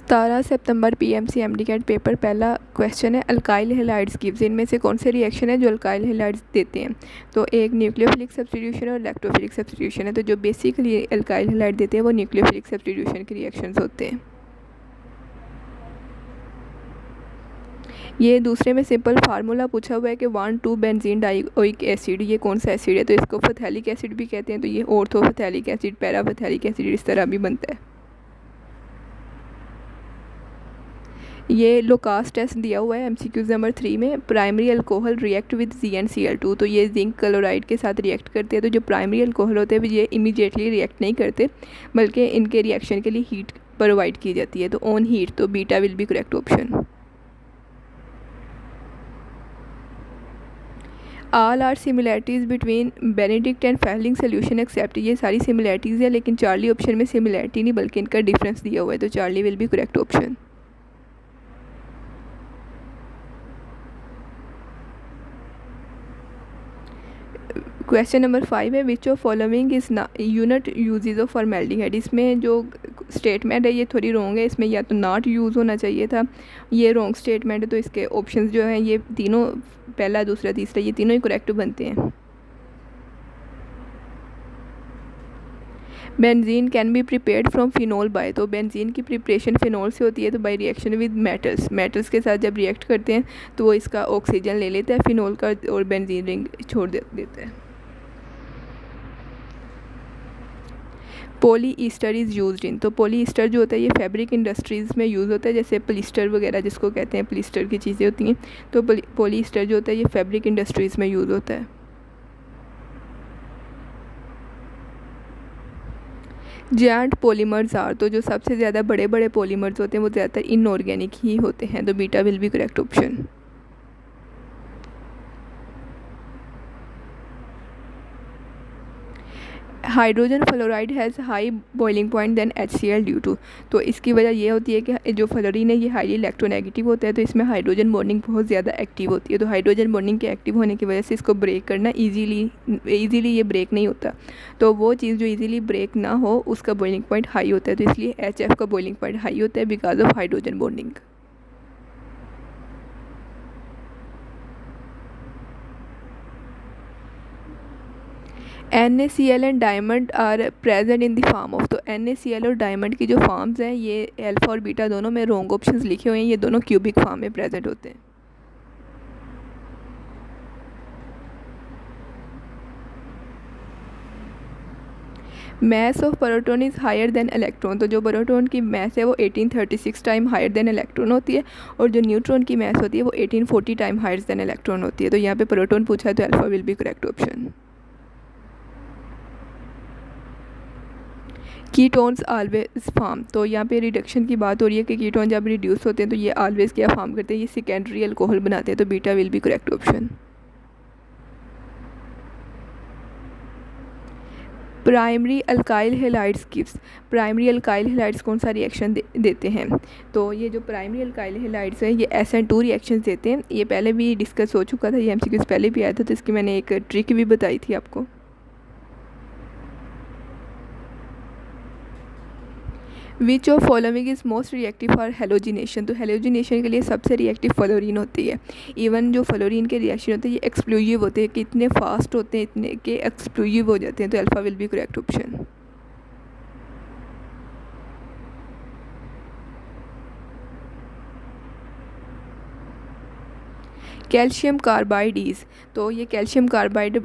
17 सितंबर PMC cat paper पहला question है alkyl halides gives. इनमें से कौन से रिएक्शन है जो अल्काइल हैलाइड्स देते हैं? तो एक न्यूक्लियोफिलिक सब्स्टिट्यूशन और इलेक्ट्रोफिलिक सब्स्टिट्यूशन है। तो जो बेसिकली अल्काइल हैलाइड देते हैं वो न्यूक्लियोफिलिक सब्स्टिट्यूशन के रिएक्शंस होते हैं। ये दूसरे में सिंपल फार्मूला पूछा हुआ है कि 1,2 बेंजीन डाइओइक एसिड, ये कौन सा एसिड है? तो इसको फथैलिक एसिड भी कहते हैं। तो ये ऑर्थोफथैलिक एसिड, पैराफथैलिक एसिड इस तरह भी बनता है। ये लोकास टेस्ट दिया हुआ है MCQ नंबर 3 में। Primary alcohol react with ZnCl2, तो ये जिंक क्लोराइड के साथ रिएक्ट करते हैं। तो जो प्राइमरी अल्कोहल होते हैं ये इमीडिएटली रिएक्ट नहीं करते, बल्कि इनके रिएक्शन के लिए हीट प्रोवाइड की जाती है। तो ऑन हीट, तो beta will be correct option. All are similarities between Benedict and Fehling solution except, ये सारी सिमिलैरिटीज़ है, लेकिन चार्ली ऑप्शन में सिमिलैरिटी नहीं बल्कि इनका डिफरेंस दिया हुआ है। तो Charlie will be correct option. Question number 5 है which of following is unit uses of formaldehyde. इसमें जो स्टेटमेंट है ये थोड़ी रॉन्ग है। इसमें या तो नॉट यूज़ होना चाहिए था, ये रॉन्ग स्टेटमेंट है। तो इसके ऑप्शंस जो हैं ये तीनों, पहला, दूसरा, तीसरा, ये तीनों ही करेक्ट बनते हैं। Benzene can be prepared from phenol by, तो बेंजीन की प्रिपरेशन फिनोल से होती है। तो बाय रिएक्शन विद मेटल्स के साथ जब रिएक्ट करते हैं तो वो इसका ऑक्सीजन ले लेता है फिनोल का और बेंजीन रिंग छोड़ देता है। Poly Easter is used in, तो पॉली ईस्टर जो होता है ये फैब्रिक इंडस्ट्रीज़ में यूज़ होता है, जैसे पलिस्टर वगैरह जिसको कहते हैं, पलिस्टर की चीज़ें होती हैं। तो पॉली ईस्टर जो होता है ये फैब्रिक इंडस्ट्रीज़ में यूज़ होता है। जायंट पॉलीमर्स आर, तो जो सबसे ज़्यादा बड़े बड़े पॉलीमर्स होते हैं वो ज़्यादातर इनऑर्गेनिक ही होते हैं। तो beta will be correct option. Hydrogen fluoride has high boiling point than HCl due to, तो इसकी वजह ये होती है कि जो फ्लोरीन है ये हाईली इलेक्ट्रोनेगेटिव होता है। तो इसमें हाइड्रोजन बॉन्डिंग बहुत ज़्यादा एक्टिव होती है। तो हाइड्रोजन बॉन्डिंग के एक्टिव होने की वजह से इसको ब्रेक करना ईजीली ये ब्रेक नहीं होता। तो वो चीज़ जो ईजीली ब्रेक ना हो उसका बॉइलिंग पॉइंट हाई होता है। तो इसलिए HF का बॉइलिंग पॉइंट हाई होता है because of hydrogen bonding. NaCl and diamond are present in the form of, तो NaCl और डायमंड की जो फॉर्म्स हैं ये अल्फा और बीटा दोनों में रॉन्ग ऑप्शंस लिखे हुए हैं। ये दोनों क्यूबिक फॉर्म में प्रेजेंट होते हैं। Mass of proton is higher than electron, तो जो प्रोटॉन की मैस है वो 1836 टाइम हायर देन इलेक्ट्रॉन होती है, और जो न्यूट्रॉन की मैस होती है वो 1840 टाइम हायर देन इलेक्ट्रॉन होती है। तो यहाँ पे प्रोटॉन पूछा है तो alpha will be correct option. Ketones always form, तो यहाँ पे रिडक्शन की बात हो रही है कि कीटोन जब रिड्यूस होते हैं तो ये ऑलवेज क्या फॉर्म करते हैं, ये सेकेंडरी अल्कोहल बनाते हैं। तो beta will be correct option. Primary alkyl halides gives, primary alkyl halides कौन सा रिएक्शन देते हैं? तो ये जो प्राइमरी अल्काइल हैलाइड्स हैं ये SN2 रिएक्शन देते हैं। ये पहले भी डिस्कस हो चुका था, ये MCQ पहले भी आया था, तो इसकी मैंने एक ट्रिक भी बताई थी आपको। विच of following is most reactive for halogenation, तो हेलोजिनेशन के लिए सबसे रिएक्टिव फ्लोरीन होती है। इवन जो फ्लोरीन के रिएक्शन होते हैं ये एक्सप्लोजिव होते हैं, कि इतने फास्ट होते हैं, इतने के एक्सप्लोजिव हो जाते हैं। तो alpha will be correct option. Calcium carbides, तो ये कैल्शियम कार्बाइड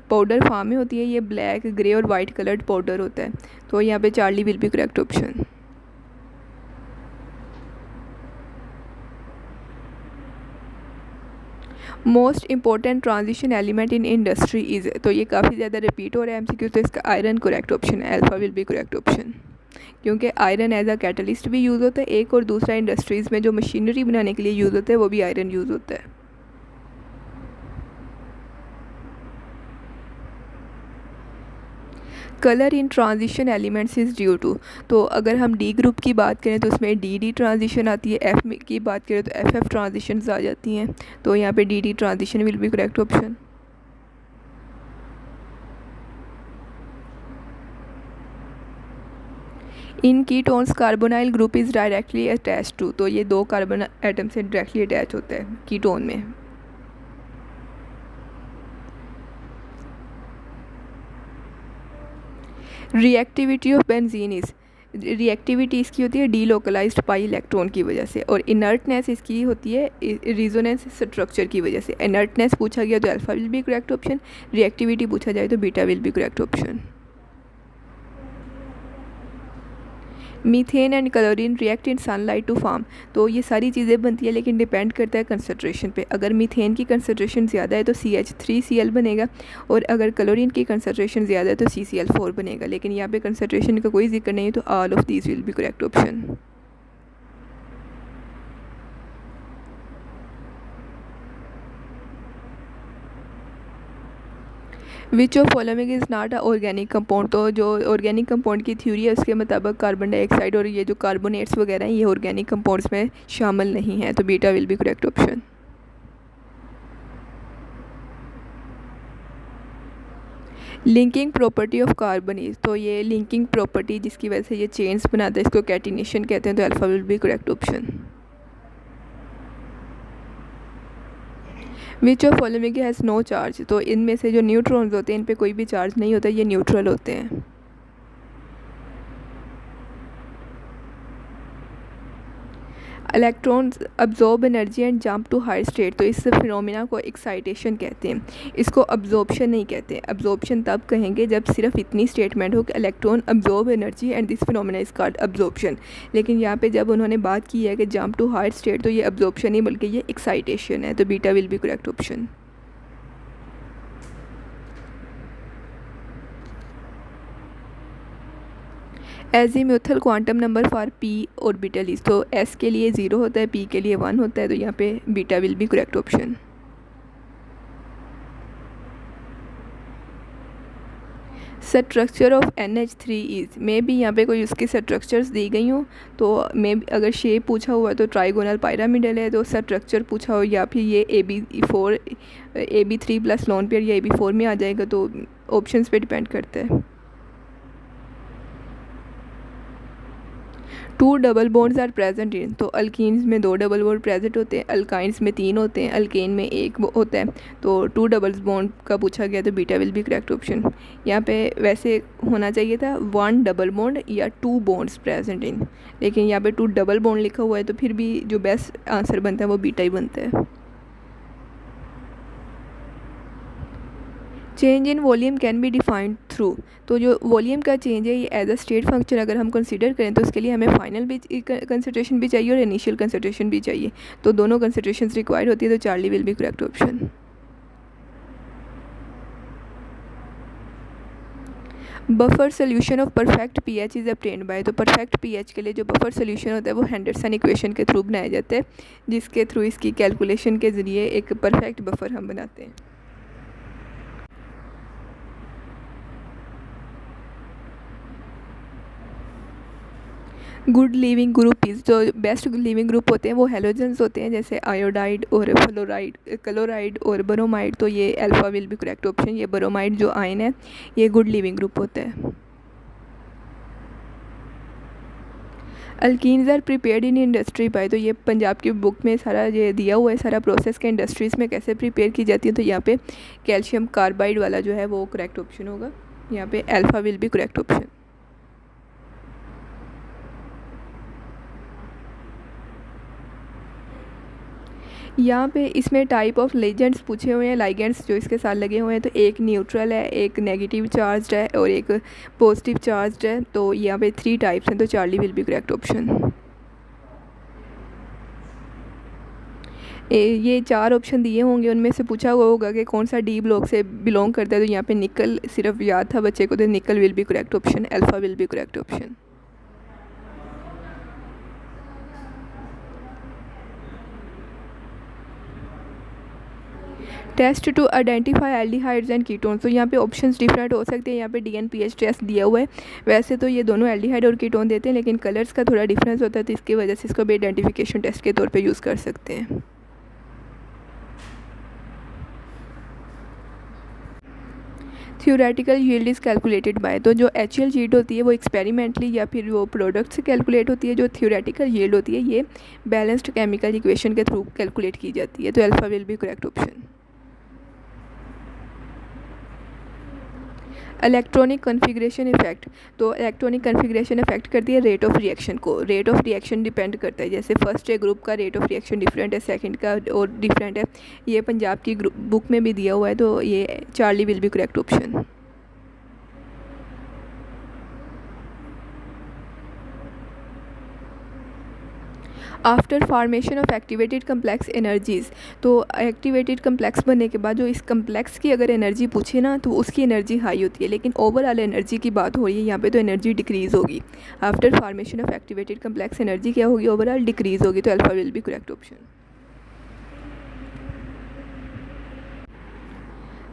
पाउडर फॉर्म में होती है। ये ब्लैक, ग्रे और वाइट कलर्ड पाउडर होता है। तो यहाँ पे Charlie will be correct option. Most important transition element in industry is, तो ये काफ़ी ज़्यादा रिपीट हो रहा है MCQ, तो इसका आयरन करेक्ट ऑप्शन है। Alpha will be correct option, क्योंकि आयरन एज अ कैटलिस्ट भी यूज़ होता है एक, और दूसरा इंडस्ट्रीज़ में जो मशीनरी बनाने के लिए यूज़ होता है वो भी आयरन यूज़ होता है। Colour in transition elements is due to, तो अगर हम D ग्रुप की बात करें तो उसमें DD ट्रांजिशन आती है, F की बात करें तो FF ट्रांजिशंस आ जाती हैं। तो यहाँ पे DD transition will be correct option. In ketones carbonyl group is directly attach to, तो ये 2 कार्बन एटम से डायरेक्टली अटैच होता है कीटोन में। Reactivity of benzene is, reactivity इसकी होती है डीलोकलाइज्ड पाई इलेक्ट्रॉन की वजह से, और इनर्टनेस इसकी होती है रिजोनेंस स्ट्रक्चर की वजह से। इनर्टनेस पूछा गया तो alpha will be correct option, reactivity पूछा जाए तो beta will be correct option. Methane and chlorine react in sunlight to form, तो ये सारी चीज़ें बनती है लेकिन डिपेंड करता है कंसनट्रेशन पे। अगर मीथेन की कंसनट्रेशन ज़्यादा है तो CH3Cl बनेगा, और अगर क्लोरीन की कंसनट्रेशन ज़्यादा है तो CCl4 बनेगा, लेकिन यहाँ पे कंसनट्रेशन का कोई जिक्र नहीं है, तो all of these will be correct option. Which of following is not a organic compound, तो जो ऑर्गेनिक कंपाउंड की थ्योरी है उसके मुताबिक कार्बन डाइऑक्साइड और ये जो कार्बोनेट्स वगैरह हैं ये ऑर्गेनिक कंपाउंड्स में शामिल नहीं है, तो beta will be correct option. Linking property of carbon is, तो ये लिंकिंग प्रॉपर्टी जिसकी वजह से ये चेन्स बनाता है इसको कैटिनेशन कहते हैं, तो alpha will be correct option. Which of following has no charge, तो इनमें से जो न्यूट्रॉन्स होते हैं इन पे कोई भी चार्ज नहीं होता, ये न्यूट्रल होते हैं। Electrons absorb energy and jump to higher state, तो इस फिनोमिना को एक्साइटेशन कहते हैं, इसको अब्जॉर्प्शन नहीं कहते। अब्जॉर्प्शन तब कहेंगे जब सिर्फ इतनी स्टेटमेंट हो कि electron absorb energy and this phenomena is called absorption, लेकिन यहाँ पे जब उन्होंने बात की है कि जंप टू हायर स्टेट, तो ये अब्जॉर्प्शन नहीं बल्कि ये एक्साइटेशन है, तो beta will be correct option. Azimuthal quantum number for P orbital is, तो एस के लिए 0 होता है, पी के लिए 1 होता है, तो यहाँ पे beta will be correct option. Structure of NH3 is, मे भी यहाँ पे कोई उसकी स्ट्रक्चर्स दी गई हूँ, तो मे अगर शेप पूछा हुआ है तो ट्राइगोनल पायरामिडल है, तो स्ट्रक्चर पूछा हो या फिर ये AB3 प्लस लोन पेयर या AB4 में आ जाएगा, तो ऑप्शंस पे डिपेंड करता है। 2 double bonds are present in, तो अल्कीन्स में 2 डबल बॉन्ड प्रेजेंट होते हैं, अल्काइंस में 3 होते हैं, अल्केन में 1 होता है, तो 2 डबल बॉन्ड का पूछा गया तो beta will be correct option. यहाँ पे वैसे होना चाहिए था 1 डबल बॉन्ड या 2 बॉन्ड्स प्रेजेंट इन, लेकिन यहाँ पे 2 डबल बॉन्ड लिखा हुआ है, तो फिर भी जो बेस्ट आंसर बनता है वो बीटा ही बनता है। Change in volume can be defined through, तो जो वॉल्यूम का चेंज है ये एज अ स्टेट फंक्शन अगर हम कंसीडर करें तो उसके लिए हमें फाइनल भी कंसंट्रेशन भी चाहिए और इनिशियल कंसंट्रेशन भी चाहिए, तो दोनों कंसंट्रेशन रिक्वायर्ड होती है, तो Charlie will be correct option. Buffer solution of perfect pH is obtained by, तो परफेक्ट पीएच के लिए जो बफर सोल्यूशन होता है वो हेंडरसन इक्वेशन के थ्रू बनाया जाता है, जिसके थ्रू इसकी कैलकुलेशन के ज़रिए एक परफेक्ट बफर हम बनाते हैं। गुड लिविंग ग्रुप इज़, जो बेस्ट लिविंग ग्रुप होते हैं वो हेलोजेंस होते हैं, जैसे आयोडाइड और फ्लोराइड, क्लोराइड और ब्रोमाइड, तो ये alpha will be correct option. ये ब्रोमाइड जो आयन है ये गुड लिविंग ग्रुप होता है। Alkenes are prepared in industry by, तो ये पंजाब की बुक में सारा ये दिया हुआ है सारा प्रोसेस के इंडस्ट्रीज़ में कैसे प्रिपेयर की जाती है, तो यहाँ पे कैल्शियम कार्बाइड वाला जो है वो करेक्ट ऑप्शन होगा, यहाँ पे alpha will be correct option. यहाँ पे इसमें टाइप ऑफ लेजेंड्स पूछे हुए हैं, लाइगेंड्स जो इसके साथ लगे हुए हैं, तो एक न्यूट्रल है, एक नेगेटिव चार्ज है और एक पॉजिटिव चार्ज है, तो यहाँ पे 3 टाइप्स हैं, तो Charlie will be correct option. ये 4 ऑप्शन दिए होंगे, उनमें से पूछा हुआ होगा कि कौन सा डी ब्लॉक से बिलोंग करता है, तो यहाँ पे निकल सिर्फ याद था बच्चे को, तो nickel will be correct option, alpha will be correct option. Test to identify aldehydes and ketones, तो यहाँ पे ऑप्शंस डिफरेंट हो सकते हैं, यहाँ पे DNPH टेस्ट दिया हुआ है, वैसे तो ये दोनों एल्डिहाइड और कीटोन देते हैं, लेकिन कलर्स का थोड़ा डिफरेंस होता है, तो इसकी वजह से इसको भी आइडेंटिफिकेशन टेस्ट के तौर पे यूज़ कर सकते हैं। Theoretical yield is calculated by, तो जो एक्चुअल यील्ड होती है वो एक्सपेरिमेंटली या फिर वो प्रोडक्ट से कैलकुलेट होती है। जो थ्योरेटिकल यील्ड होती है ये बैलेंस्ड केमिकल इक्वेशन के थ्रू कैलकुलेट की जाती है। तो alpha will be correct option. Electronic configuration effect, तो इलेक्ट्रॉनिक कन्फिग्रेशन इफेक्ट करती है रेट ऑफ रिएक्शन को। रेट ऑफ रिएक्शन डिपेंड करता है, जैसे फर्स्ट ए ग्रुप का रेट ऑफ रिएक्शन डिफरेंट है, सेकंड का और डिफरेंट है। ये पंजाब की बुक में भी दिया हुआ है, तो ये Charlie will be correct option. After formation of activated complex energies, तो एक्टिवेटेड कम्प्लेक्स बनने के बाद जो इस कम्प्लेक्स की अगर एनर्जी पूछे ना तो उसकी एनर्जी हाई होती है, लेकिन ओवरऑल एनर्जी की बात हो रही है यहाँ पे, तो एनर्जी डिक्रीज़ होगी। After formation of activated complex energy क्या होगी, ओवरऑल डिक्रीज़ होगी। तो alpha will be correct option.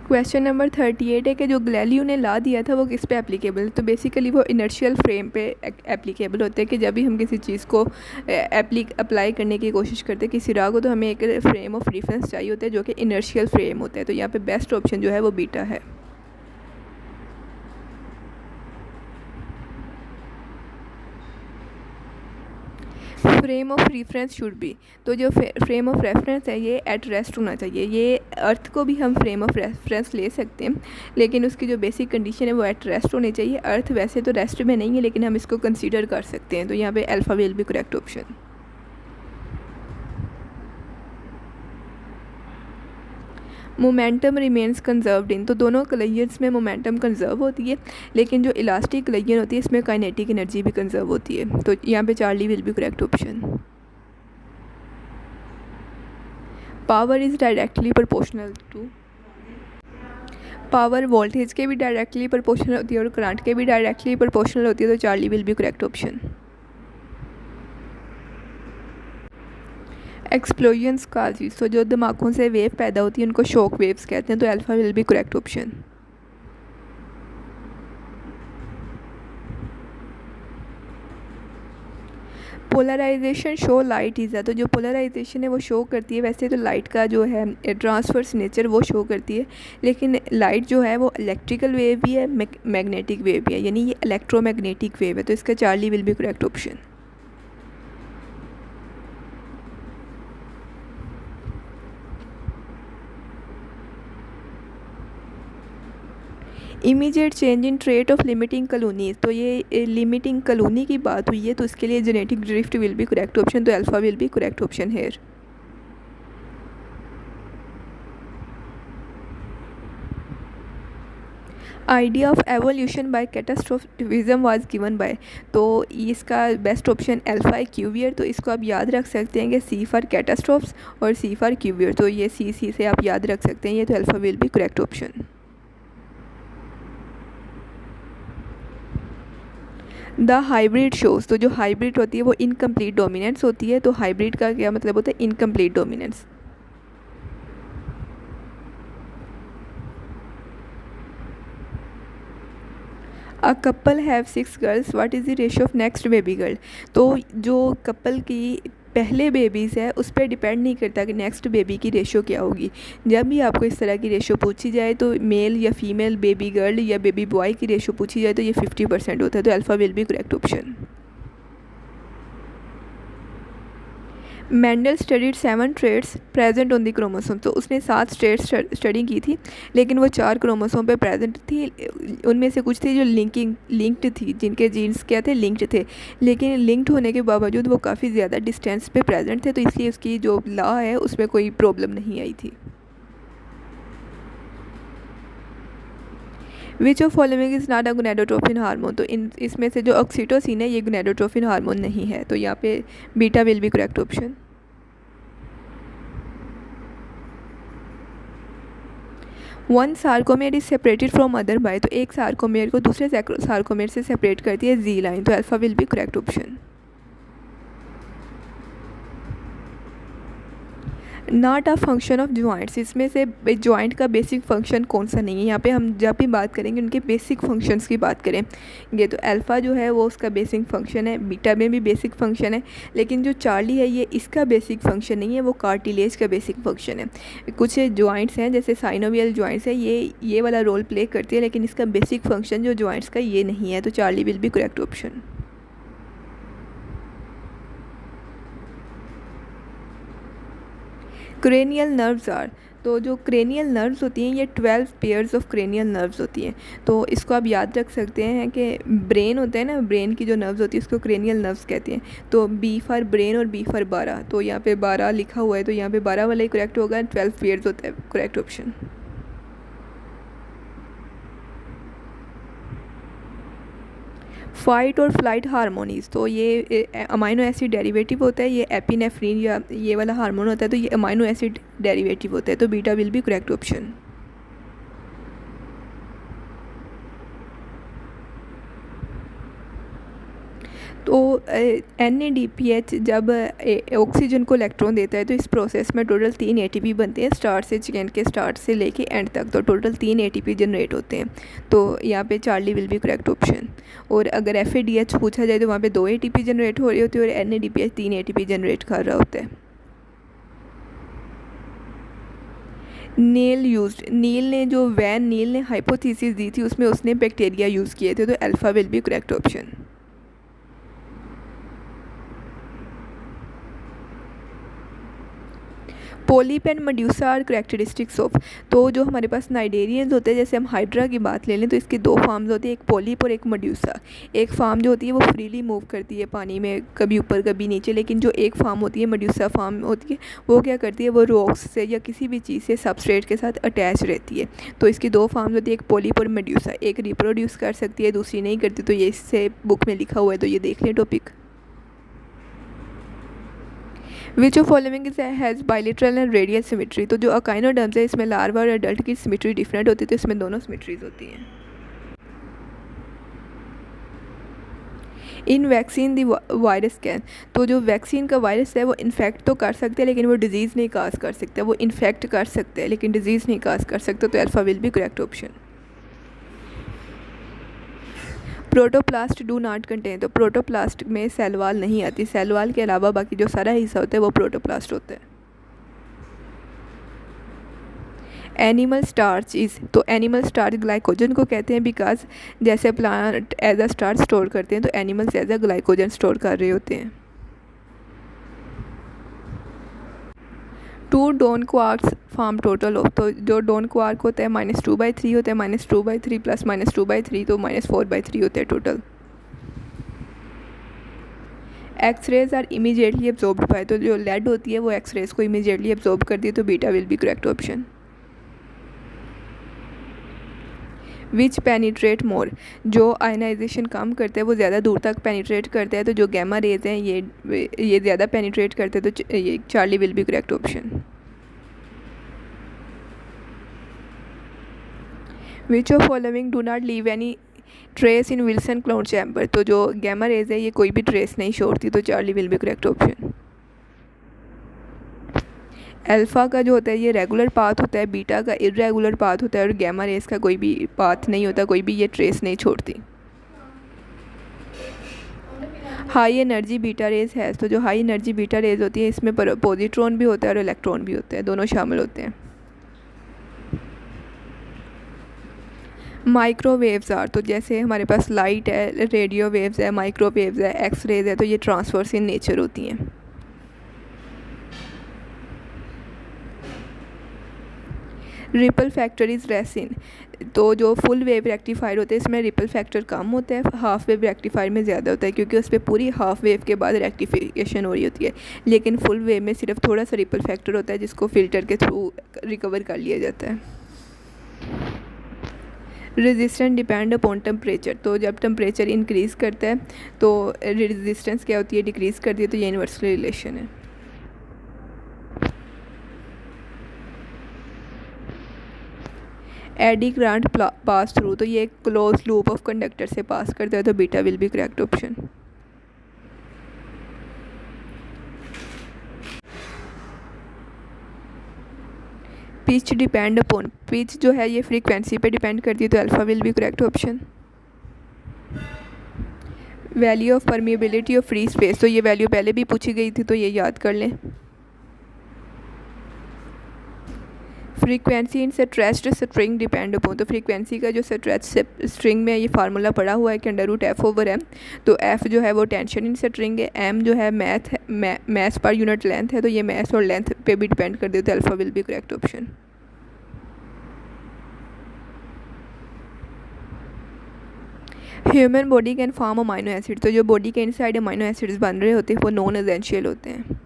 Question number 38 है कि जो गैलीलियो ने ला दिया था वो किस पे एप्लीकेबल है। तो बेसिकली वो इनर्शियल फ्रेम पे एप्लीकेबल होते हैं कि जब भी हम किसी चीज़ को अप्लाई करने की कोशिश करते हैं किसी राह को, तो हमें एक फ्रेम ऑफ रेफरेंस चाहिए होता है जो कि इनर्शियल फ्रेम होता है। तो यहाँ पे बेस्ट ऑप्शन जो है वो बीटा है। Frame of reference should be, तो जो फ्रेम ऑफ रेफरेंस है ये एट रेस्ट होना चाहिए। ये अर्थ को भी हम फ्रेम ऑफ रेफरेंस ले सकते हैं, लेकिन उसकी जो बेसिक कंडीशन है वो एट रेस्ट होनी चाहिए। अर्थ वैसे तो रेस्ट में नहीं है, लेकिन हम इसको कंसीडर कर सकते हैं। तो यहाँ पे alpha will be correct option. Momentum remains conserved in, तो दोनों कलेयर्स में मोमेंटम कंजर्व होती है, लेकिन जो इलास्टिक कलेयर होती है इसमें काइनेटिक एनर्जी भी कंजर्व होती है। तो यहाँ पे Charlie will be correct option. Power is directly proportional to, power voltage के भी डायरेक्टली प्रोपोर्शनल होती है और करंट के भी डायरेक्टली प्रोपोर्शनल होती है। तो Charlie will be correct option. Explosions causes, तो जो धमाकों से वेव पैदा होती है उनको शॉक वेव्स कहते हैं। तो alpha will be correct option. Polarisation show light is है, तो जो पोलराइजेशन है वो शो करती है, वैसे तो लाइट का जो है ट्रांसवर्स नेचर वो शो करती है, लेकिन लाइट जो है वो इलेक्ट्रिकल वेव भी है, मैग्नेटिक वेव भी है, यानी ये इलेक्ट्रोमैग्नेटिक वेव है। तो इसका Charlie will be correct option. Immediate change in trait of limiting colonies, तो ये लिमिटिंग कॉलोनी की बात हुई है, तो इसके लिए genetic drift will be correct option. तो alpha will be correct option here. Idea of evolution by catastrophism was given by, तो इसका बेस्ट ऑप्शन अल्फ़ा है क्यूवियर। तो इसको आप याद रख सकते हैं कि सी फॉर कैटास्ट्रोफ्स और सी फॉर क्यूवियर, तो ये सी से आप याद रख सकते हैं ये। तो alpha will be correct option. The hybrid shows, तो जो हाइब्रिड होती है वो इनकम्प्लीट डोमिनेंस होती है। तो हाइब्रिड का क्या मतलब होता है, incomplete dominance. A couple have 6 girls, what is the ratio of next baby girl, तो जो कपल की पहले बेबीज़ है उस पर डिपेंड नहीं करता कि नेक्स्ट बेबी की रेशियो क्या होगी। जब भी आपको इस तरह की रेशियो पूछी जाए, तो मेल या फीमेल बेबी गर्ल या बेबी बॉय की रेशियो पूछी जाए, तो ये 50% होता है। तो alpha will be correct option. Mendel studied 7 traits present on the chromosome, तो उसने 7 ट्रेड्स स्टडी की थी, लेकिन वो 4 क्रोमोसोम पे प्रेजेंट थी। उनमें से कुछ थी जो लिंक्ड थी, जिनके जीन्स क्या थे, लिंक्ड थे, लेकिन लिंक्ड होने के बावजूद वो काफ़ी ज़्यादा डिस्टेंस पे प्रेजेंट थे, तो इसलिए उसकी जो लॉ है उसमें कोई प्रॉब्लम नहीं आई थी। विच of following is not a gonadotropin hormone, तो इसमें से जो ऑक्सीटोसिन है ये गोनेडोट्रोपिन हार्मोन नहीं है। तो यहाँ पे beta will be correct option. One sarcomere is separated from other by, तो एक सार्कोमेर को दूसरे सार्कोमेर से सेपरेट करती है जी लाइन। तो alpha will be correct option. Not a function of joints, इसमें से जॉइंट का बेसिक फंक्शन कौन सा नहीं है। यहाँ पे हम जब भी बात करेंगे उनके बेसिक फंक्शंस की बात करें ये, तो अल्फ़ा जो है वो उसका बेसिक फंक्शन है, बीटा में भी बेसिक फंक्शन है, लेकिन जो चार्ली है ये इसका बेसिक फंक्शन नहीं है, वो कार्टिलेज का बेसिक फंक्शन है। कुछ जॉइंट्स हैं जैसे साइनोवियल जॉइंट्स है, ये वाला रोल प्ले करती है, लेकिन इसका बेसिक फंक्शन जो जॉइंट्स का ये नहीं है, तो Charlie will be correct option. Cranial nerves are, तो जो क्रेनियल नर्व्स होती हैं ये 12 पेयर्स ऑफ क्रेनियल नर्व्स होती हैं। तो इसको आप याद रख सकते हैं कि ब्रेन होता है ना, ब्रेन की जो नर्व्स होती है उसको क्रेनियल नर्व्स कहते हैं। तो बी फॉर ब्रेन और बी फॉर 12, तो यहाँ पे 12 लिखा हुआ है, तो यहाँ पे 12 वाला ही करेक्ट होगा, 12 पेयर्स होता है करेक्ट ऑप्शन। फाइट और फ्लाइट हार्मोनीज, तो ये अमाइनो एसिड डेरिवेटिव होता है, ये एपिनेफ्रिन या ये वाला हार्मोन होता है, तो ये अमाइनो एसिड डेरिवेटिव होता है, तो beta will be correct option. तो NADPH जब ऑक्सीजन को इलेक्ट्रॉन देता है तो इस प्रोसेस में टोटल 3 ATP बनते हैं, स्टार्ट से चिकन के स्टार्ट से लेके एंड तक, तो टोटल 3 ATP जनरेट होते हैं, तो यहाँ पे Charlie will be correct option. और अगर FADH पूछा जाए तो वहाँ पे 2 ATP जनरेट हो रही होती है और NADPH 3 ATP जनरेट कर रहा होता है। नील ने जो वैन नील ने हाइपोथेसिस दी थी उसमें उसने बैक्टीरिया यूज़ किए थे, तो alpha will be correct option. Polyp and medusa are characteristics of, तो जो हमारे पास नाइडेरियंस होते हैं, जैसे हम हाइड्रा की बात ले लें तो इसकी 2 फार्म्स होती है, एक पोलिप और एक मड्यूसा। एक फार्म जो होती है वो फ्रीली मूव करती है पानी में, कभी ऊपर कभी नीचे, लेकिन जो एक फार्म होती है मड्यूसा फार्म होती है वो क्या करती है, वो रॉक्स से या किसी भी चीज़ से सबस्ट्रेट के साथ अटैच रहती है। तो इसकी 2 फार्म्स होती है, एक पोलिप और मड्यूसा, एक रिप्रोड्यूस कर सकती है दूसरी नहीं करती, तो ये इससे बुक में लिखा हुआ है, तो ये देख लें topic. Which of following is has bilateral and radial symmetry, तो जो अकाइनोडर्म्स है इसमें लार्वा और एडल्ट की सिमेट्री डिफरेंट होती है, तो इसमें दोनों सिमेट्रीज होती हैं। इन वैक्सीन दी वायरस कैन, तो जो वैक्सीन का वायरस है वो इन्फेक्ट तो कर सकते हैं लेकिन वो डिजीज़ नहीं काज कर सकते, वो इन्फेक्ट कर सकते हैं लेकिन डिजीज़ नहीं काज कर सकते, तो alpha will be correct option. Protoplast do not contain, तो प्रोटोप्लास्ट में सेल वाल नहीं आती, सेल वाल के अलावा बाकी जो सारा हिस्सा होता है वो प्रोटोप्लास्ट होता है। एनिमल स्टार्च इज़, तो एनिमल स्टार्च ग्लाइकोजन को कहते हैं, बिकॉज जैसे plant as a starch store करते हैं तो animals as a glycogen store कर रहे होते हैं। 2 down quarks form total of, तो जो डोन क्वार्क होता है -2/3 होता है, -2/3 प्लस -2/3 तो -4/3 होता है total. X-rays are immediately absorbed by, तो जो लेड होती है वो एक्सरेज को इमीडिएटली एब्जॉर्ब करती है, तो beta will be correct option. Which penetrate more, जो आयनाइजेशन कम करते हैं वो ज़्यादा दूर तक पेनिट्रेट करते हैं, तो जो गैमा रेज हैं ये ज़्यादा पेनिट्रेट करते हैं, तो ये Charlie will be correct option. Which of following do not leave any trace in Wilson cloud chamber, तो जो गैमा रेज है ये कोई भी ट्रेस नहीं छोड़ती, तो Charlie will be correct option. Alpha का जो होता है ये रेगुलर पाथ होता है, बीटा का इरेगुलर पाथ होता है और गैमा रेस का कोई भी पाथ नहीं होता, कोई भी ये ट्रेस नहीं छोड़ती। हाई एनर्जी बीटा रेज है, तो जो हाई एनर्जी बीटा रेज होती है इसमें पॉजिट्रॉन भी होता है और इलेक्ट्रॉन भी होते हैं, दोनों शामिल होते हैं। माइक्रोवेव्स आर, तो जैसे हमारे पास लाइट है, रेडियो वेव्स है, माइक्रोवेव्स है, एक्स रेज है, तो ये ट्रांसवर्स इन नेचर होती हैं। रिपल फैक्टर इज़ रेसिन, तो जो फुल वेव रेक्टिफायर होते हैं इसमें रिपल फैक्टर कम होता है, हाफ वेव रेक्टिफायर में ज़्यादा होता है, क्योंकि उस पर पूरी हाफ वेव के बाद रेक्टिफिकेशन हो रही होती है, लेकिन फुल वेव में सिर्फ थोड़ा सा रिपल फैक्टर होता है जिसको फ़िल्टर के थ्रू रिकवर कर लिया जाता है। रेजिस्टेंस डिपेंड अपॉन टेम्परेचर, तो जब टेम्परेचर इंक्रीज़ करता है तो रेजिस्टेंस क्या होती है, डिक्रीज़ करती है, तो ये इन्वर्सली रिलेशन है। एडी करंट पास थ्रू, तो ये क्लोज लूप ऑफ कंडक्टर से पास करता है, तो beta will be correct option. Pitch depend upon, pitch जो है ये फ्रीक्वेंसी पे डिपेंड करती है, तो alpha will be correct option. Value of permeability of free space, तो ये वैल्यू पहले भी पूछी गई थी, तो ये याद कर लें। Frequency in stretched string depend upon, तो फ्रीक्वेंसी का जो स्ट्रेच स्ट्रिंग में ये फार्मूला पड़ा हुआ है कि √f/m, तो f जो है वो टेंशन इन स्ट्रिंग है, m जो है मैथ पर यूनिट लेंथ है, तो ये मैथ और लेंथ पे भी डिपेंड कर देते, alpha will be correct option. Human body can form amino acid, तो जो बॉडी के इनसाइड अमाइनो एसिड्स बन रहे होते हैं वो नॉन एसेंशियल होते हैं।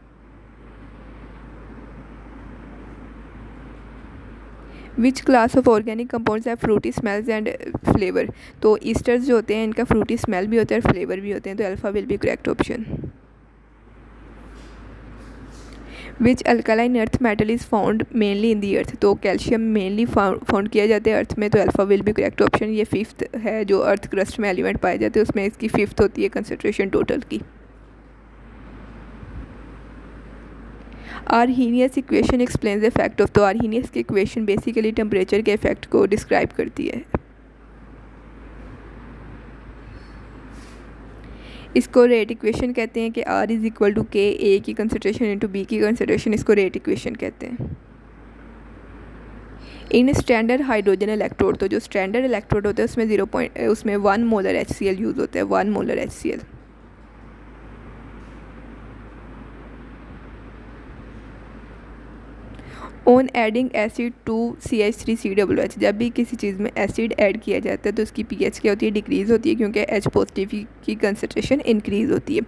Which class of organic compounds have fruity smells and flavour, तो ईस्टर्स जो होते हैं इनका फ्रूटी स्मेल भी होता है और फ्लेवर भी होते हैं, तो alpha will be correct option. Which alkaline earth metal is found mainly in the earth, तो कैल्शियम मेनली फाउंड किया जाता है अर्थ में, तो alpha will be correct option. ये फिफ्थ है जो अर्थ क्रस्ट में एलिमेंट पाए जाते हैं, उसमें इसकी फिफ्थ होती है कंसनट्रेशन टोटल की। Arrhenius equation explains the effect of, तो आर्हीनियस की इक्वेशन बेसिकली टेम्परेचर के इफेक्ट को डिस्क्राइब करती है। इसको रेट इक्वेशन कहते हैं कि R is equal to K, A की कंसनट्रेशन इंटू B की कंसनट्रेशन, इसको रेट इक्वेशन कहते हैं। इन स्टैंडर्ड हाइड्रोजन इलेक्ट्रोड, तो जो स्टैंडर्ड इलेक्ट्रोड होते हैं उसमें 1 मोलर HCl यूज़ होता है, 1 molar HCl। On adding acid to CH3COOH, जब भी किसी चीज़ में एसिड ऐड किया जाता है तो उसकी pH क्या होती है, डिक्रीज़ होती है, क्योंकि H पॉजिटिव की कंसनट्रेशन इंक्रीज़ होती है।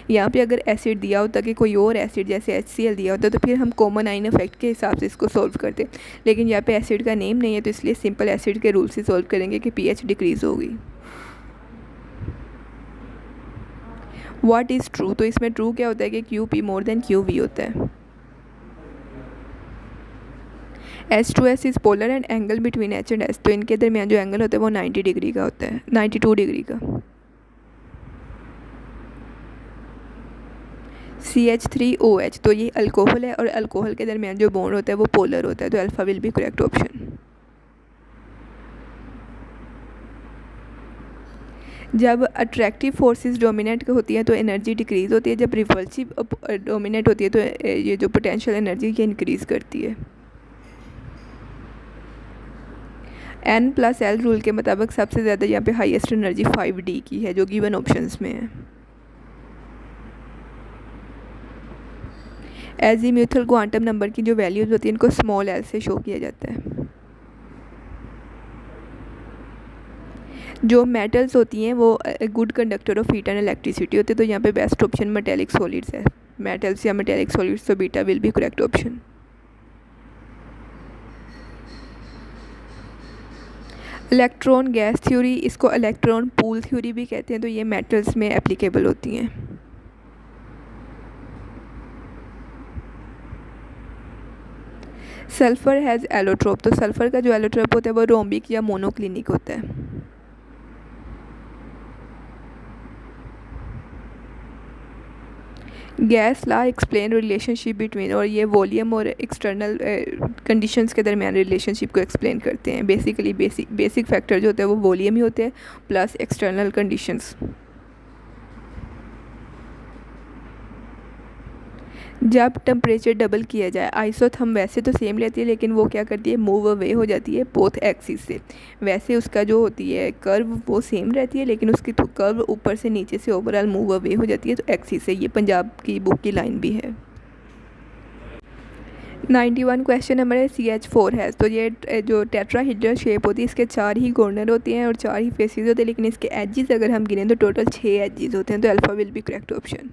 यहाँ पे अगर एसिड दिया होता कि कोई और एसिड जैसे HCl दिया होता तो फिर हम कॉमन आइन इफेक्ट के हिसाब से इसको सॉल्व करते, लेकिन यहाँ पे एसिड का नेम नहीं है, तो इसलिए सिंपल एसिड के रूल से सॉल्व करेंगे कि pH डिक्रीज़ होगी। व्हाट इज़ ट्रू, तो इसमें ट्रू क्या होता है कि QP मोर देन QV होता है। H2S is polar and angle between H and S, तो इनके दरमियान जो एंगल होता है वो 90 डिग्री का होता है, 92 डिग्री का। CH3OH, तो ये अल्कोहल है और अल्कोहल के दरमियान जो बॉन्ड होता है वो पोलर होता है, तो alpha will be correct option. जब अट्रैक्टिव फोर्सेस डोमिनेट होती है तो एनर्जी डिक्रीज़ होती है, जब रिपल्सिव डोमिनेट होती है तो ये जो पोटेंशियल एनर्जी ये इंक्रीज़ करती है। N+L रूल के मुताबिक सबसे ज़्यादा यहाँ पे हाईएस्ट एनर्जी 5D की है, जो गिवन ऑप्शंस में है। एजीम्यूथल क्वांटम नंबर की जो वैल्यूज़ होती हैं इनको स्मॉल l से शो किया जाता है। जो मेटल्स होती हैं वो good conductor of heat and electricity होते हैं, तो यहाँ पे बेस्ट ऑप्शन मेटेलिक सॉलिड्स है, मेटल्स या मेटेलिक सॉलिड्स, तो beta will be correct option. Electron gas theory, इसको इलेक्ट्रॉन पूल थ्योरी भी कहते हैं, तो ये मेटल्स में एप्लीकेबल होती हैं। सल्फ़र हैज़ एलोट्रोप, तो सल्फ़र का जो एलोट्रोप होता है वो रोम्बिक या मोनोक्लिनिक होता है। गैस ला एक्सप्लेन रिलेशनशिप बिटवीन, और ये वॉल्यूम और एक्सटर्नल कंडीशंस के दरमियान रिलेशनशिप को एक्सप्लेन करते हैं। बेसिकली बेसिक फैक्टर जो होते हैं वो वॉल्यूम ही होते हैं प्लस एक्सटर्नल कंडीशंस। जब टेम्परेचर डबल किया जाए, आइसोथ हम वैसे तो सेम लेती है लेकिन वो क्या करती है, मूव अवे हो जाती है बोथ एक्सिस से। वैसे उसका जो होती है कर्व वो सेम रहती है, लेकिन उसकी कर्व ऊपर से नीचे से ओवरऑल मूव अवे हो जाती है, तो एक्सिस से। ये पंजाब की बुक की लाइन भी है। 91 क्वेश्चन नंबर है CH4 है, तो ये जो टेट्राहेड्रल शेप होती है इसके 4 ही कॉर्नर होते हैं और 4 ही फेसेस होते हैं, लेकिन इसके एजेस अगर हम गिनें तो टोटल 6 एजेस होते हैं, तो alpha will be correct option.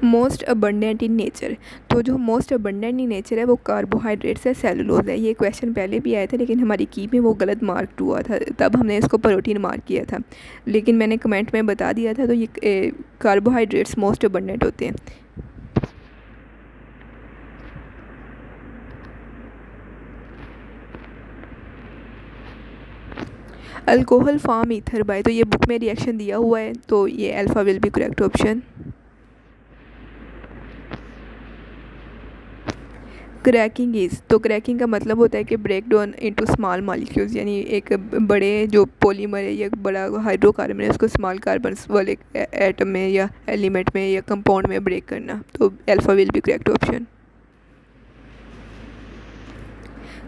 Most abundant in nature, तो जो मोस्ट अबंडेंट इन नेचर है वो कार्बोहाइड्रेट्स है, सेलुलोज है। ये क्वेश्चन पहले भी आया था लेकिन हमारी की में वो गलत मार्क हुआ था, तब हमने इसको प्रोटीन मार्क किया था, लेकिन मैंने कमेंट में बता दिया था, तो ये कार्बोहाइड्रेट्स मोस्ट अबंडेंट होते हैं। अल्कोहल फॉर्म ईथर बाय, तो ये बुक में रिएक्शन दिया हुआ है, तो ये alpha will be correct option. Cracking is, तो क्रैकिंग का मतलब होता है कि break down into small molecules, यानी एक बड़े जो पॉलीमर है या बड़ा हाइड्रोकार्बन है उसको स्मॉल कार्बन्स वाले एटम में या एलिमेंट में या कंपाउंड में ब्रेक करना, तो alpha will be correct option.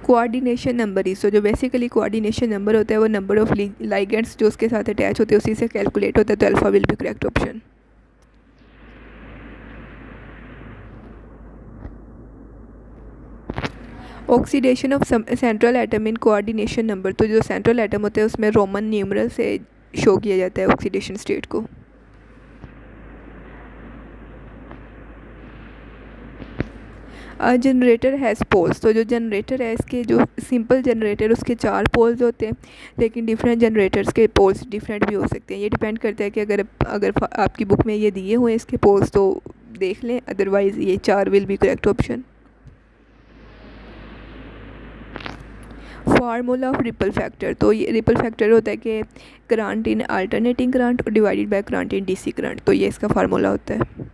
Coordination number is, तो जो बेसिकली कोऑर्डिनेशन नंबर होता है वो नंबर ऑफ लाइगेंड्स जो उसके साथ अटैच होते हैं उसी से कैलकुलेट होता है, तो alpha will be correct option. Oxidation of central atom in coordination number, तो जो सेंट्रल एटम होते हैं उसमें रोमन न्यूमरल से शो किया जाता है ऑक्सीडेशन स्टेट को। जनरेटर हैज़ पोल्स, तो जो जनरेटर है इसके जो सिंपल जनरेटर उसके 4 पोल्स होते हैं, लेकिन डिफरेंट जनरेटर्स के पोल्स डिफरेंट भी हो सकते हैं। ये डिपेंड करता है कि अगर आपकी बुक में ये दिए हुए हैं इसके पोल्स तो देख लें, अदरवाइज़ ये 4 will be correct option. Formula of ripple factor, तो ये रिपल फैक्टर होता है कि current in alternating current divided by current in DC current, तो ये इसका फार्मूला होता है।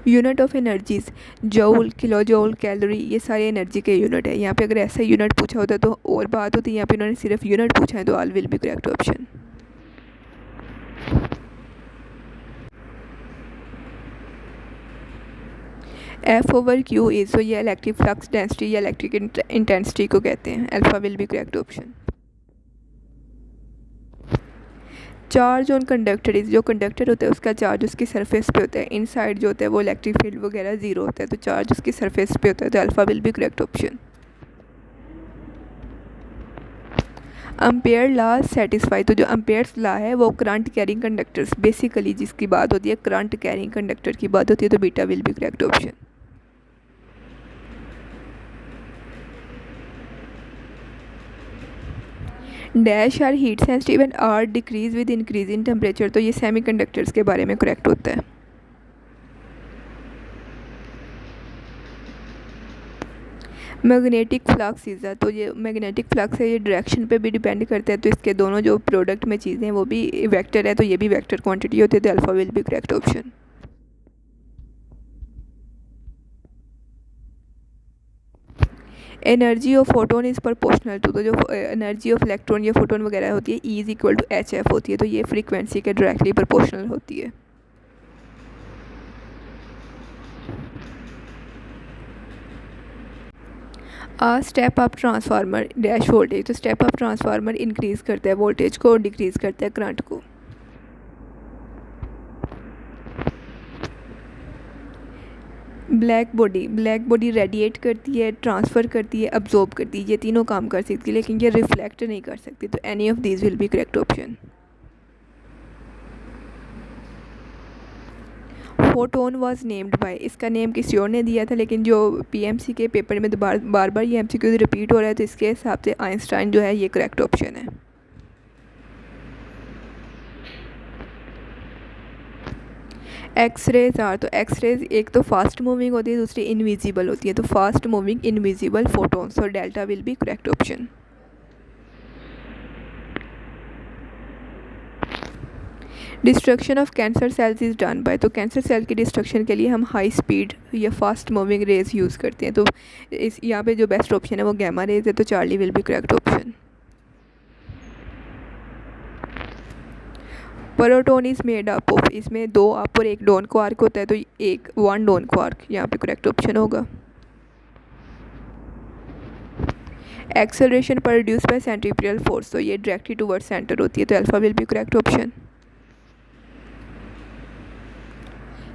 Unit of energies, joule, kilo joule, calorie, ये सारे एनर्जी के यूनिट है। यहाँ पे अगर ऐसा यूनिट पूछा होता तो और बात होती, यहाँ पे उन्होंने सिर्फ यूनिट पूछा है, तो all will be correct option. F over Q is, तो ये इलेक्ट्रिक फ्लक्स डेंसिटी या इलेक्ट्रिक इंटेंसिटी को कहते हैं, alpha will be correct option. Charge on conductor is, जो कंडक्टर होता है उसका चार्ज उसकी सरफेस पे होता है, इनसाइड जो होता है वो इलेक्ट्रिक फील्ड वगैरह ज़ीरो होता है, तो चार्ज उसकी सरफेस पे होता है, तो alpha will be correct option. Ampere law satisfy, तो जो अम्पेयर्स लॉ है वो करंट कैरिंग कंडक्टर्स बेसिकली जिसकी बात होती है, करंट कैरिंग कंडक्टर की बात होती है, तो beta will be correct option. Dash are heat sensitive and are decrease with increase in temperature, तो ये सेमीकंडक्टर्स के बारे में करेक्ट होता है। मैग्नेटिक फ्लक्स इज, तो ये मैग्नेटिक फ्लक्स है ये डायरेक्शन पे भी डिपेंड करता है, तो इसके दोनों जो प्रोडक्ट में चीज़ें हैं वो भी वेक्टर है, तो ये भी वेक्टर क्वांटिटी होती है, तो alpha will be correct option. Energy of photon is proportional to, तो जो एनर्जी ऑफ इलेक्ट्रॉन या फोटोन वगैरह होती है E is equal to H F होती है, तो ये फ्रीक्वेंसी के डायरेक्टली प्रोपोर्शनल होती है। Step up transformer dash voltage, तो स्टेप अप ट्रांसफार्मर इंक्रीज़ करता है वोल्टेज को और डिक्रीज़ करता है करंट को। ब्लैक बॉडी रेडिएट करती है, ट्रांसफ़र करती है, अब्जॉर्ब करती है, ये तीनों काम कर सकती है, लेकिन ये रिफ्लेक्ट नहीं कर सकती, तो any of these will be correct option. Photon was named by, इसका नेम किसी और ने दिया था, लेकिन जो पीएमसी के पेपर में बार बार ये एमसीक्यू रिपीट हो रहा है, तो इसके हिसाब से आइंस्टाइन जो है ये करेक्ट ऑप्शन है। एक्सरेज आर, तो एक्सरेज एक तो फास्ट मूविंग होती है, दूसरी इनविजिबल होती है, तो फास्ट मूविंग इनविजिबल फोटोन्स, और delta will be correct option. Destruction of cancer cells is done by, तो कैंसर सेल की डिस्ट्रक्शन के लिए हम हाई स्पीड या फास्ट मूविंग रेज यूज़ करते हैं, तो इस यहाँ पे जो बेस्ट ऑप्शन है वो गैमा रेज है, तो Charlie will be correct option. Proton is made up of, इसमें 2 अप और 1 डाउन क्वार्क होता है, तो 1 डाउन क्वार्क यहाँ पे करेक्ट ऑप्शन होगा। Acceleration produce by centrifugal force, तो ये डायरेक्टली टुवर्ड सेंटर होती है, तो alpha will be correct option.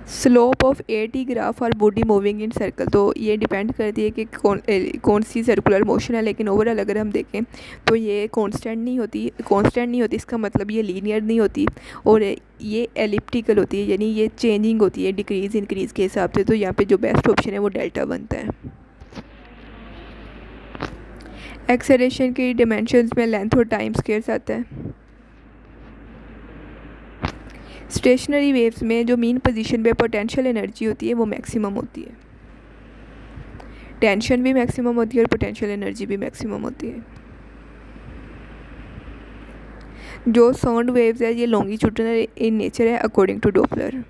Slope of eighty graph और बॉडी मूविंग इन सर्कल, तो ये डिपेंड करती है कि कौन सी सर्कुलर मोशन है, लेकिन ओवरऑल अगर हम देखें तो ये कांस्टेंट नहीं होती, इसका मतलब ये लीनियर नहीं होती, और ये एलिप्टिकल होती है, यानी ये चेंजिंग होती है डिक्रीज़ इंक्रीज़ के हिसाब से, तो यहाँ पे जो बेस्ट ऑप्शन है वो डेल्टा बनता है। एक्सेलरेशन की डिमेंशंस में लेंथ और टाइम स्केयर्स आता है। स्टेशनरी वेव्स में जो मीन पोजीशन पे पोटेंशियल एनर्जी होती है वो मैक्सिमम होती है, टेंशन भी मैक्सिमम होती है और पोटेंशियल एनर्जी भी मैक्सिमम होती है। जो साउंड वेव्स है ये लॉन्गिट्यूडिनल इन नेचर है according to Doppler.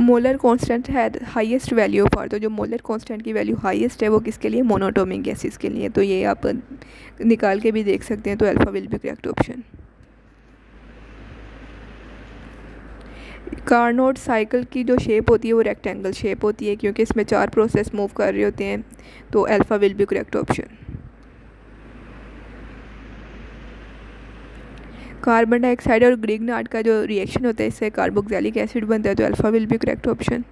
Molar constant है हाईएस्ट वैल्यू फॉर, तो जो मोलर कांस्टेंट की वैल्यू हाईएस्ट है वो किसके लिए, मोनोटोमिक गैसेस के लिए। तो ये आप निकाल के भी देख सकते हैं, तो alpha will be correct option. Carnot cycle की जो शेप होती है वो रेक्टेंगल शेप होती है, क्योंकि इसमें 4 प्रोसेस मूव कर रहे होते हैं, तो alpha will be correct option. Carbon dioxide और ग्रिग्नार्ड का जो रिएक्शन होता है इससे कार्बोक्सिलिक एसिड बनता है, तो alpha will be correct option.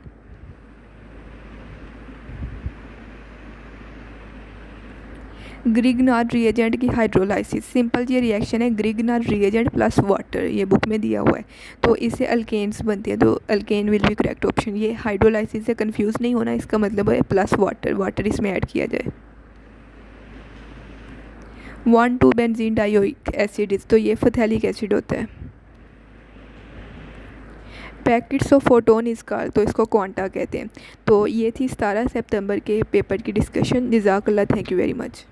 Grignard reagent की हाइड्रोलाइसिस, सिंपल ये रिएक्शन है ग्रिग्नार्ड रिएजेंट प्लस वाटर, ये बुक में दिया हुआ है, तो इससे अल्केन्स बनती है, तो alkane will be correct option. ये हाइड्रोलाइसिस से कंफ्यूज नहीं होना, इसका मतलब है प्लस वाटर, वाटर इसमें ऐड किया जाए। 1,2 बेंजीन डाइओइक एसिड, तो ये फथैलिक एसिड होता है। पैकेट्स ऑफ फोटोन इस कार, तो इसको क्वांटा कहते हैं। तो ये थी 17 सितंबर के पेपर की डिस्कशन। जज़ाकल्लाह, थैंक यू वेरी मच।